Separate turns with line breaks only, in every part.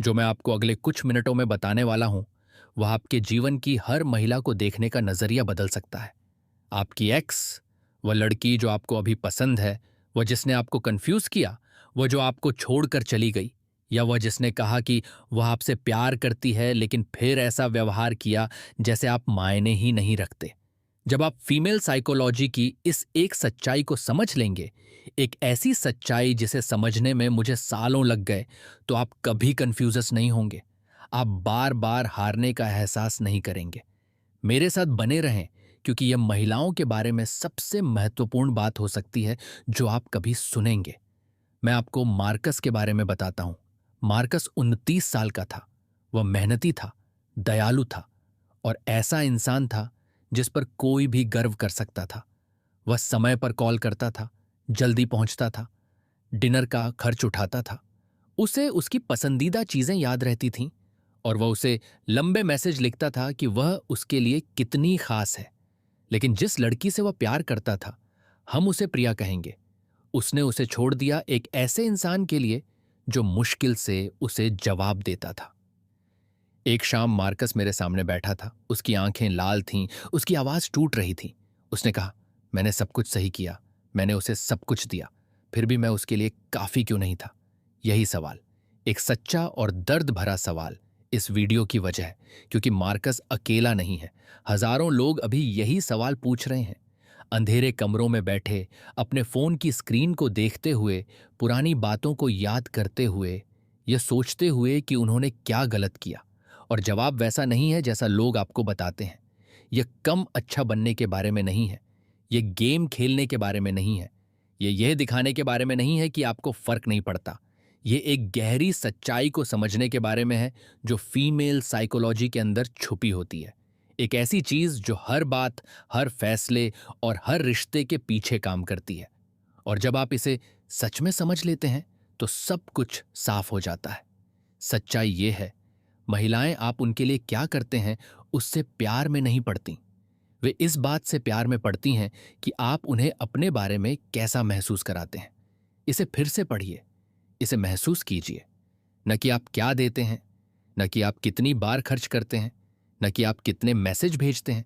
जो मैं आपको अगले कुछ मिनटों में बताने वाला हूं, वह आपके जीवन की हर महिला को देखने का नजरिया बदल सकता है। आपकी एक्स, वह लड़की जो आपको अभी पसंद है, वह जिसने आपको कंफ्यूज किया, वह जो आपको छोड़कर चली गई, या वह जिसने कहा कि वह आपसे प्यार करती है लेकिन फिर ऐसा व्यवहार किया जैसे आप मायने ही नहीं रखते। जब आप फीमेल साइकोलॉजी की इस एक सच्चाई को समझ लेंगे, एक ऐसी सच्चाई जिसे समझने में मुझे सालों लग गए, तो आप कभी कंफ्यूजस नहीं होंगे। आप बार बार हारने का एहसास नहीं करेंगे। मेरे साथ बने रहें, क्योंकि यह महिलाओं के बारे में सबसे महत्वपूर्ण बात हो सकती है जो आप कभी सुनेंगे। मैं आपको मार्कस के बारे में बताता हूं। मार्कस 29 साल का था। वह मेहनती था, दयालु था और ऐसा इंसान था जिस पर कोई भी गर्व कर सकता था। वह समय पर कॉल करता था, जल्दी पहुंचता था, डिनर का खर्च उठाता था। उसे उसकी पसंदीदा चीजें याद रहती थीं और वह उसे लंबे मैसेज लिखता था कि वह उसके लिए कितनी खास है। लेकिन जिस लड़की से वह प्यार करता था, हम उसे प्रिया कहेंगे, उसने उसे छोड़ दिया एक ऐसे इंसान के लिए जो मुश्किल से उसे जवाब देता था। एक शाम मार्कस मेरे सामने बैठा था। उसकी आंखें लाल थीं, उसकी आवाज टूट रही थी। उसने कहा, मैंने सब कुछ सही किया, मैंने उसे सब कुछ दिया, फिर भी मैं उसके लिए काफी क्यों नहीं था? यही सवाल, एक सच्चा और दर्द भरा सवाल, इस वीडियो की वजह है, क्योंकि मार्कस अकेला नहीं है। हजारों लोग अभी यही सवाल पूछ रहे हैं। अंधेरे कमरों में बैठे, अपने फोन की स्क्रीन को देखते हुए, पुरानी बातों को याद करते हुए, यह सोचते हुए कि उन्होंने क्या गलत किया। और जवाब वैसा नहीं है जैसा लोग आपको बताते हैं। यह कम अच्छा बनने के बारे में नहीं है। यह गेम खेलने के बारे में नहीं है। यह दिखाने के बारे में नहीं है कि आपको फर्क नहीं पड़ता। यह एक गहरी सच्चाई को समझने के बारे में है जो फीमेल साइकोलॉजी के अंदर छुपी होती है। एक ऐसी चीज जो हर बात, हर फैसले और हर रिश्ते के पीछे काम करती है। और जब आप इसे सच में समझ लेते हैं तो सब कुछ साफ हो जाता है। सच्चाई यह है, महिलाएं आप उनके लिए क्या करते हैं उससे प्यार में नहीं पड़ती। वे इस बात से प्यार में पड़ती हैं कि आप उन्हें अपने बारे में कैसा महसूस कराते हैं। इसे फिर से पढ़िए, इसे महसूस कीजिए। न कि आप क्या देते हैं, न कि आप कितनी बार खर्च करते हैं, न कि आप कितने मैसेज भेजते हैं,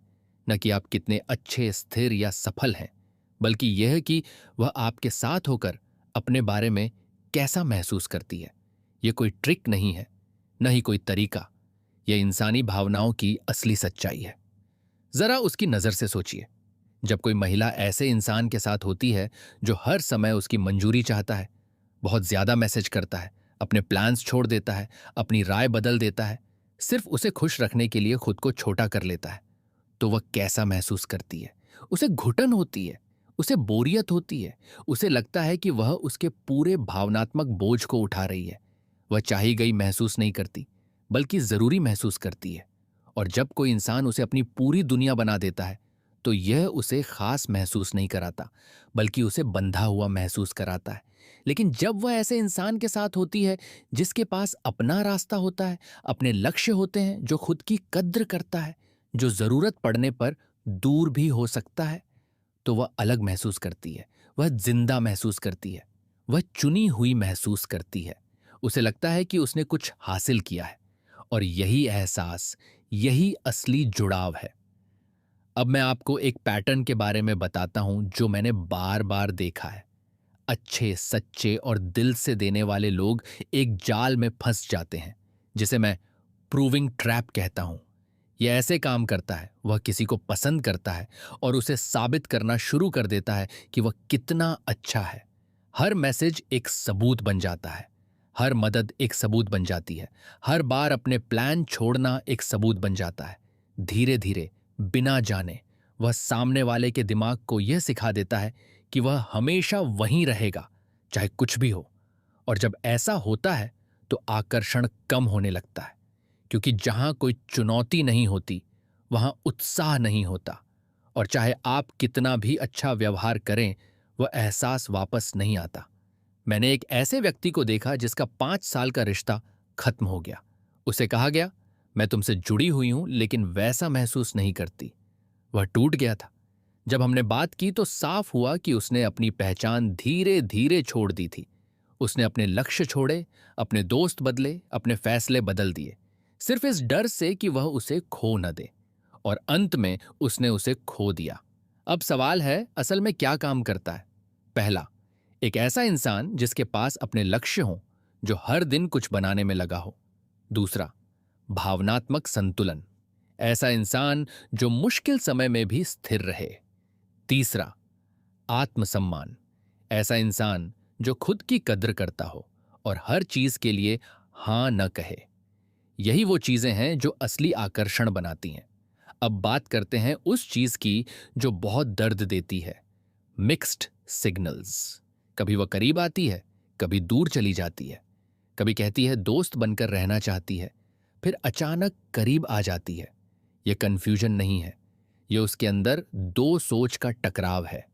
न कि आप कितने अच्छे, स्थिर या सफल हैं, बल्कि यह कि वह आपके साथ होकर अपने बारे में कैसा महसूस करती है। यह कोई ट्रिक नहीं है, न ही कोई तरीका। यह इंसानी भावनाओं की असली सच्चाई है। जरा उसकी नजर से सोचिए। जब कोई महिला ऐसे इंसान के साथ होती है जो हर समय उसकी मंजूरी चाहता है, बहुत ज्यादा मैसेज करता है, अपने प्लान्स छोड़ देता है, अपनी राय बदल देता है, सिर्फ उसे खुश रखने के लिए खुद को छोटा कर लेता है, तो वह कैसा महसूस करती है? उसे घुटन होती है, उसे बोरियत होती है, उसे लगता है कि वह उसके पूरे भावनात्मक बोझ को उठा रही है। वह चाही गई महसूस नहीं करती, बल्कि जरूरी महसूस करती है। और जब कोई इंसान उसे अपनी पूरी दुनिया बना देता है, तो यह उसे खास महसूस नहीं कराता, बल्कि उसे बंधा हुआ महसूस कराता है। लेकिन जब वह ऐसे इंसान के साथ होती है जिसके पास अपना रास्ता होता है, अपने लक्ष्य होते हैं, जो खुद की कद्र करता है, जो जरूरत पड़ने पर दूर भी हो सकता है, तो वह अलग महसूस करती है। वह जिंदा महसूस करती है। वह चुनी हुई महसूस करती है। उसे लगता है कि उसने कुछ हासिल किया है। और यही एहसास, यही असली जुड़ाव है। अब मैं आपको एक पैटर्न के बारे में बताता हूं जो मैंने बार बार देखा है। अच्छे, सच्चे और दिल से देने वाले लोग एक जाल में फंस जाते हैं, जिसे मैं प्रूविंग ट्रैप कहता हूं। यह ऐसे काम करता है, वह किसी को पसंद करता है और उसे साबित करना शुरू कर देता है कि वह कितना अच्छा है। हर मैसेज एक सबूत बन जाता है, हर मदद एक सबूत बन जाती है, हर बार अपने प्लान छोड़ना एक सबूत बन जाता है। धीरे धीरे, बिना जाने, वह सामने वाले के दिमाग को यह सिखा देता है कि वह हमेशा वहीं रहेगा, चाहे कुछ भी हो। और जब ऐसा होता है तो आकर्षण कम होने लगता है, क्योंकि जहां कोई चुनौती नहीं होती, वहां उत्साह नहीं होता। और चाहे आप कितना भी अच्छा व्यवहार करें, वह एहसास वापस नहीं आता। मैंने एक ऐसे व्यक्ति को देखा जिसका 5 साल का रिश्ता खत्म हो गया। उसे कहा गया, मैं तुमसे जुड़ी हुई हूं लेकिन वैसा महसूस नहीं करती। वह टूट गया था। जब हमने बात की तो साफ हुआ कि उसने अपनी पहचान धीरे धीरे छोड़ दी थी। उसने अपने लक्ष्य छोड़े, अपने दोस्त बदले, अपने फैसले बदल दिए, सिर्फ इस डर से कि वह उसे खो न दे। और अंत में उसने उसे खो दिया। अब सवाल है, असल में क्या काम करता है? पहला, एक ऐसा इंसान जिसके पास अपने लक्ष्य हों, जो हर दिन कुछ बनाने में लगा हो। दूसरा, भावनात्मक संतुलन, ऐसा इंसान जो मुश्किल समय में भी स्थिर रहे। तीसरा, आत्मसम्मान, ऐसा इंसान जो खुद की कद्र करता हो और हर चीज के लिए हां न कहे। यही वो चीजें हैं जो असली आकर्षण बनाती हैं। अब बात करते हैं उस चीज की जो बहुत दर्द देती है, मिक्स्ड सिग्नल्स। कभी वह करीब आती है, कभी दूर चली जाती है। कभी कहती है दोस्त बनकर रहना चाहती है, फिर अचानक करीब आ जाती है। यह कंफ्यूजन नहीं है, यह उसके अंदर दो सोच का टकराव है।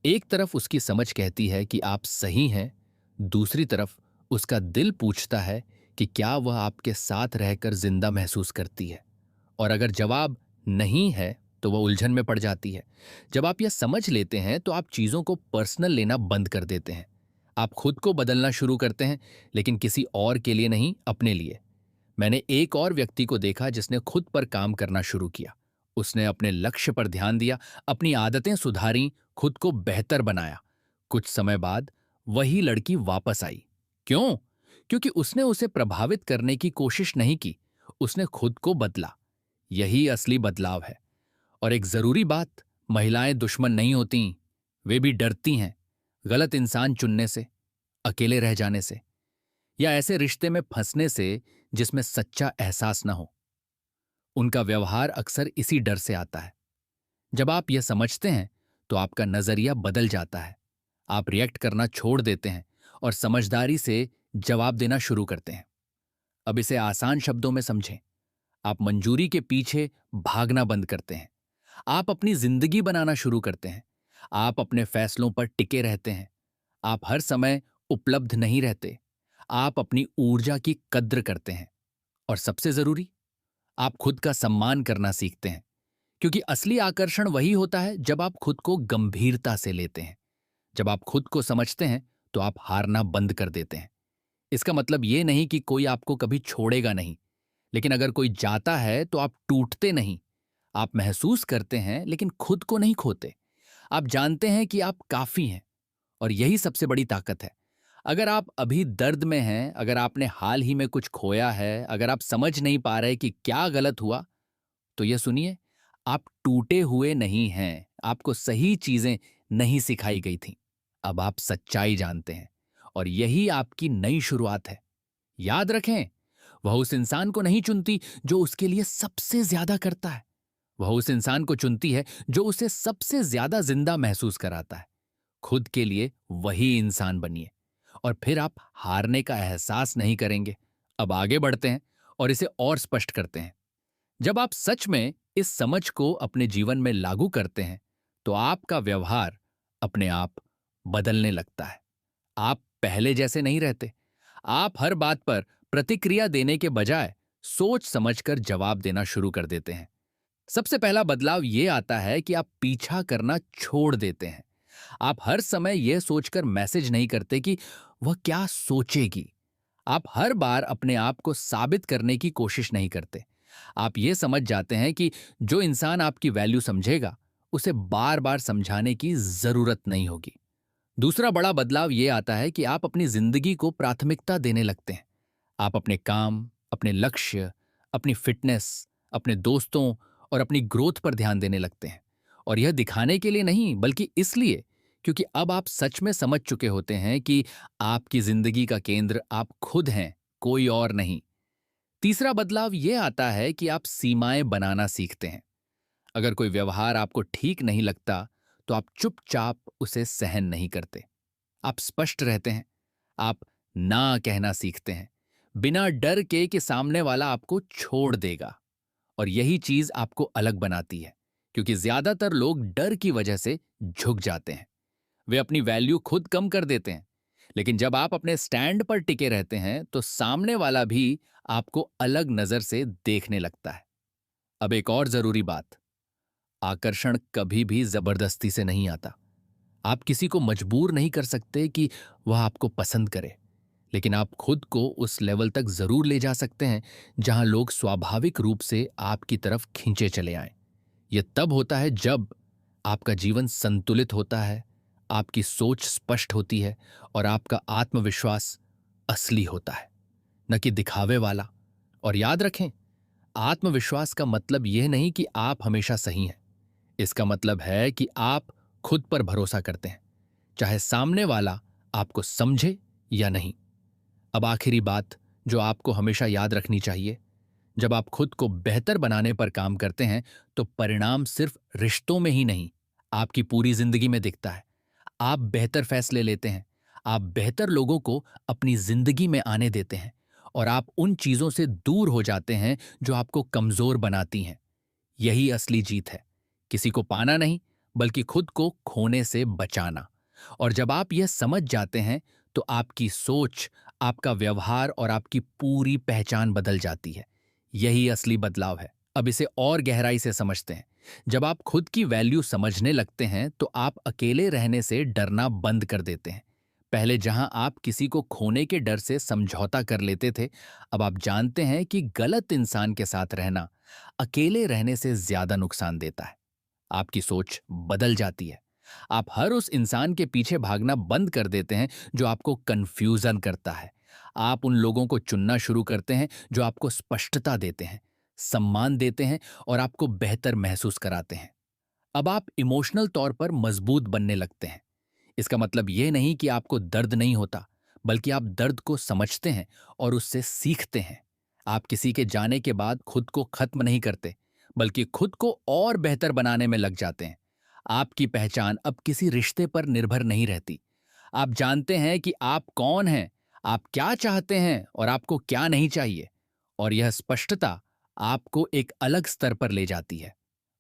एक तरफ उसकी समझ कहती है कि आप सही हैं, दूसरी तरफ उसका दिल पूछता है कि क्या वह आपके साथ रहकर जिंदा महसूस करती है। और अगर जवाब नहीं है तो वह उलझन में पड़ जाती है। जब आप यह समझ लेते हैं तो आप चीजों को पर्सनल लेना बंद कर देते हैं। आप खुद को बदलना शुरू करते हैं, लेकिन किसी और के लिए नहीं, अपने लिए। मैंने एक और व्यक्ति को देखा जिसने खुद पर काम करना शुरू किया। उसने अपने लक्ष्य पर ध्यान दिया, अपनी आदतें सुधारी, खुद को बेहतर बनाया। कुछ समय बाद वही लड़की वापस आई। क्यों? क्योंकि उसने उसे प्रभावित करने की कोशिश नहीं की, उसने खुद को बदला। यही असली बदलाव है। और एक जरूरी बात, महिलाएं दुश्मन नहीं होती, वे भी डरती हैं गलत इंसान चुनने से, अकेले रह जाने से, या ऐसे रिश्ते में फंसने से जिसमें सच्चा एहसास ना हो। उनका व्यवहार अक्सर इसी डर से आता है। जब आप यह समझते हैं तो आपका नजरिया बदल जाता है। आप रिएक्ट करना छोड़ देते हैं और समझदारी से जवाब देना शुरू करते हैं। अब इसे आसान शब्दों में समझें। आप मंजूरी के पीछे भागना बंद करते हैं। आप अपनी जिंदगी बनाना शुरू करते हैं। आप अपने फैसलों पर टिके रहते हैं। आप हर समय उपलब्ध नहीं रहते। आप अपनी ऊर्जा की कद्र करते हैं। और सबसे जरूरी, आप खुद का सम्मान करना सीखते हैं। क्योंकि असली आकर्षण वही होता है जब आप खुद को गंभीरता से लेते हैं। जब आप खुद को समझते हैं तो आप हारना बंद कर देते हैं। इसका मतलब यह नहीं कि कोई आपको कभी छोड़ेगा नहीं, लेकिन अगर कोई जाता है तो आप टूटते नहीं। आप महसूस करते हैं लेकिन खुद को नहीं खोते। आप जानते हैं कि आप काफी हैं। और यही सबसे बड़ी ताकत है। अगर आप अभी दर्द में हैं, अगर आपने हाल ही में कुछ खोया है, अगर आप समझ नहीं पा रहे कि क्या गलत हुआ, तो यह सुनिए, आप टूटे हुए नहीं हैं। आपको सही चीजें नहीं सिखाई गई थीं। अब आप सच्चाई जानते हैं और यही आपकी नई शुरुआत है। याद रखें, वह उस इंसान को नहीं चुनती जो उसके लिए सबसे ज्यादा करता है। वह उस इंसान को चुनती है जो उसे सबसे ज्यादा जिंदा महसूस कराता है। खुद के लिए वही इंसान बनिए और फिर आप हारने का एहसास नहीं करेंगे। अब आगे बढ़ते हैं और इसे और स्पष्ट करते हैं। जब आप सच में इस समझ को अपने जीवन में लागू करते हैं तो आपका व्यवहार अपने आप बदलने लगता है। आप पहले जैसे नहीं रहते। आप हर बात पर प्रतिक्रिया देने के बजाय सोच समझकर जवाब देना शुरू कर देते हैं। सबसे पहला बदलाव यह आता है कि आप पीछा करना छोड़ देते हैं। आप हर समय यह सोचकर मैसेज नहीं करते कि वह क्या सोचेगी। आप हर बार अपने आप को साबित करने की कोशिश नहीं करते। आप यह समझ जाते हैं कि जो इंसान आपकी वैल्यू समझेगा, उसे बार बार समझाने की जरूरत नहीं होगी। दूसरा बड़ा बदलाव यह आता है कि आप अपनी जिंदगी को प्राथमिकता देने लगते हैं। आप अपने काम, अपने लक्ष्य, अपनी फिटनेस, अपने दोस्तों और अपनी ग्रोथ पर ध्यान देने लगते हैं। और यह दिखाने के लिए नहीं, बल्कि इसलिए क्योंकि अब आप सच में समझ चुके होते हैं कि आपकी जिंदगी का केंद्र आप खुद हैं, कोई और नहीं। तीसरा बदलाव यह आता है कि आप सीमाएं बनाना सीखते हैं। अगर कोई व्यवहार आपको ठीक नहीं लगता तो आप चुपचाप उसे सहन नहीं करते। आप स्पष्ट रहते हैं। आप ना कहना सीखते हैं, बिना डर के कि सामने वाला आपको छोड़ देगा। और यही चीज आपको अलग बनाती है, क्योंकि ज्यादातर लोग डर की वजह से झुक जाते हैं। वे अपनी वैल्यू खुद कम कर देते हैं। लेकिन जब आप अपने स्टैंड पर टिके रहते हैं तो सामने वाला भी आपको अलग नजर से देखने लगता है। अब एक और जरूरी बात, आकर्षण कभी भी जबरदस्ती से नहीं आता। आप किसी को मजबूर नहीं कर सकते कि वह आपको पसंद करे। लेकिन आप खुद को उस लेवल तक जरूर ले जा सकते हैं जहां लोग स्वाभाविक रूप से आपकी तरफ खींचे चले आएं। यह तब होता है जब आपका जीवन संतुलित होता है, आपकी सोच स्पष्ट होती है और आपका आत्मविश्वास असली होता है, न कि दिखावे वाला। और याद रखें, आत्मविश्वास का मतलब यह नहीं कि आप हमेशा सही हैं। इसका मतलब है कि आप खुद पर भरोसा करते हैं, चाहे सामने वाला आपको समझे या नहीं। अब आखिरी बात जो आपको हमेशा याद रखनी चाहिए, जब आप खुद को बेहतर बनाने पर काम करते हैं तो परिणाम सिर्फ रिश्तों में ही नहीं, आपकी पूरी जिंदगी में दिखता है। आप बेहतर फैसले लेते हैं, आप बेहतर लोगों को अपनी जिंदगी में आने देते हैं और आप उन चीजों से दूर हो जाते हैं जो आपको कमजोर बनाती हैं। यही असली जीत है, किसी को पाना नहीं, बल्कि खुद को खोने से बचाना। और जब आप यह समझ जाते हैं तो आपकी सोच, आपका व्यवहार और आपकी पूरी पहचान बदल जाती है। यही असली बदलाव है। अब इसे और गहराई से समझते हैं। जब आप खुद की वैल्यू समझने लगते हैं तो आप अकेले रहने से डरना बंद कर देते हैं। पहले जहां आप किसी को खोने के डर से समझौता कर लेते थे, अब आप जानते हैं कि गलत इंसान के साथ रहना अकेले रहने से ज्यादा नुकसान देता है। आपकी सोच बदल जाती है। आप हर उस इंसान के पीछे भागना बंद कर देते हैं जो आपको कंफ्यूजन करता है। आप उन लोगों को चुनना शुरू करते हैं जो आपको स्पष्टता देते हैं, सम्मान देते हैं और आपको बेहतर महसूस कराते हैं। अब आप इमोशनल तौर पर मजबूत बनने लगते हैं। इसका मतलब यह नहीं कि आपको दर्द नहीं होता, बल्कि आप दर्द को समझते हैं और उससे सीखते हैं। आप किसी के जाने के बाद खुद को खत्म नहीं करते, बल्कि खुद को और बेहतर बनाने में लग जाते हैं। आपकी पहचान अब किसी रिश्ते पर निर्भर नहीं रहती। आप जानते हैं कि आप कौन हैं, आप क्या चाहते हैं और आपको क्या नहीं चाहिए। और यह स्पष्टता आपको एक अलग स्तर पर ले जाती है।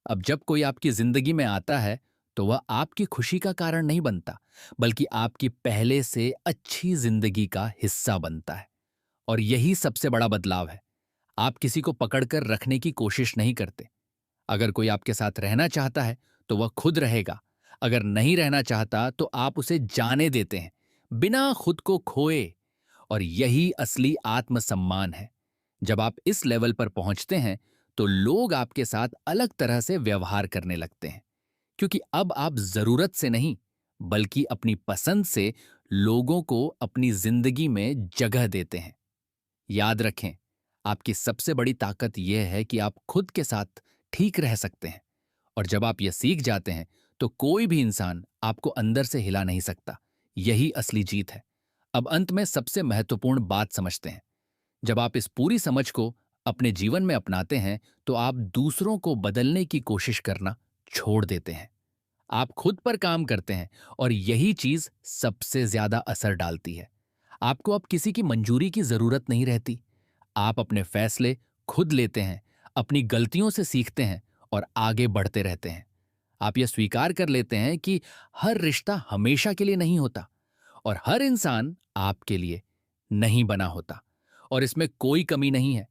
अब जब कोई आपकी जिंदगी में आता है तो वह आपकी खुशी का कारण नहीं बनता, बल्कि आपकी पहले से अच्छी जिंदगी का हिस्सा बनता है। और यही सबसे बड़ा बदलाव है। आप किसी को पकड़कर रखने की कोशिश नहीं करते। अगर कोई आपके साथ रहना चाहता है तो वह खुद रहेगा। अगर नहीं रहना चाहता तो आप उसे जाने देते हैं, बिना खुद को खोए। और यही असली आत्मसम्मान है। जब आप इस लेवल पर पहुंचते हैं तो लोग आपके साथ अलग तरह से व्यवहार करने लगते हैं, क्योंकि अब आप जरूरत से नहीं, बल्कि अपनी पसंद से लोगों को अपनी जिंदगी में जगह देते हैं। याद रखें, आपकी सबसे बड़ी ताकत यह है कि आप खुद के साथ ठीक रह सकते हैं। और जब आप यह सीख जाते हैं तो कोई भी इंसान आपको अंदर से हिला नहीं सकता। यही असली जीत है। अब अंत में सबसे महत्वपूर्ण बात समझते हैं। जब आप इस पूरी समझ को अपने जीवन में अपनाते हैं तो आप दूसरों को बदलने की कोशिश करना छोड़ देते हैं। आप खुद पर काम करते हैं और यही चीज सबसे ज्यादा असर डालती है। आपको अब किसी की मंजूरी की जरूरत नहीं रहती। आप अपने फैसले खुद लेते हैं, अपनी गलतियों से सीखते हैं और आगे बढ़ते रहते हैं। आप यह स्वीकार कर लेते हैं कि हर रिश्ता हमेशा के लिए नहीं होता और हर इंसान आपके लिए नहीं बना होता। और इसमें कोई कमी नहीं है।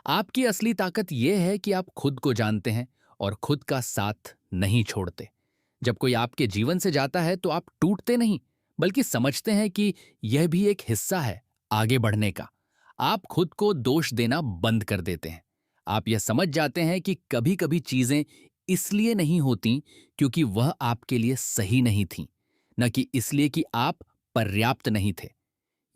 आपकी असली ताकत यह है कि आप खुद को जानते हैं और खुद का साथ नहीं छोड़ते। जब कोई आपके जीवन से जाता है तो आप टूटते नहीं, बल्कि समझते हैं कि यह भी एक हिस्सा है आगे बढ़ने का। आप खुद को दोष देना बंद कर देते हैं। आप यह समझ जाते हैं कि कभी कभी चीजें इसलिए नहीं होती क्योंकि वह आपके लिए सही नहीं थी, न कि इसलिए कि आप पर्याप्त नहीं थे।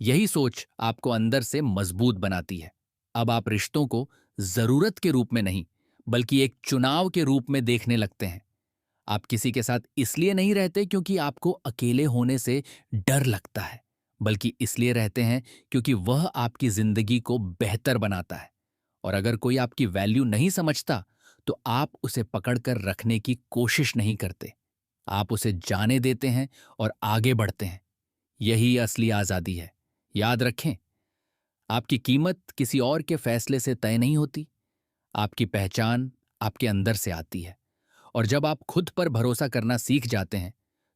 यही सोच आपको अंदर से मजबूत बनाती है। अब आप रिश्तों को जरूरत के रूप में नहीं, बल्कि एक चुनाव के रूप में देखने लगते हैं। आप किसी के साथ इसलिए नहीं रहते क्योंकि आपको अकेले होने से डर लगता है, बल्कि इसलिए रहते हैं क्योंकि वह आपकी जिंदगी को बेहतर बनाता है। और अगर कोई आपकी वैल्यू नहीं समझता तो आप उसे पकड़कर रखने की कोशिश नहीं करते। आप उसे जाने देते हैं और आगे बढ़ते हैं। यही असली आजादी है। याद रखें, आपकी कीमत किसी और के फैसले से तय नहीं होती। आपकी पहचान आपके अंदर से आती है। और जब आप खुद पर भरोसा करना सीख जाते हैं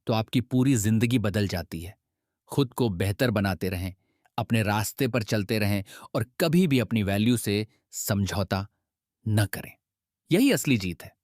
तो आपकी पूरी जिंदगी बदल जाती है। खुद को बेहतर बनाते रहें, अपने रास्ते पर चलते रहें और कभी भी अपनी वैल्यू से समझौता न करें। यही असली जीत है।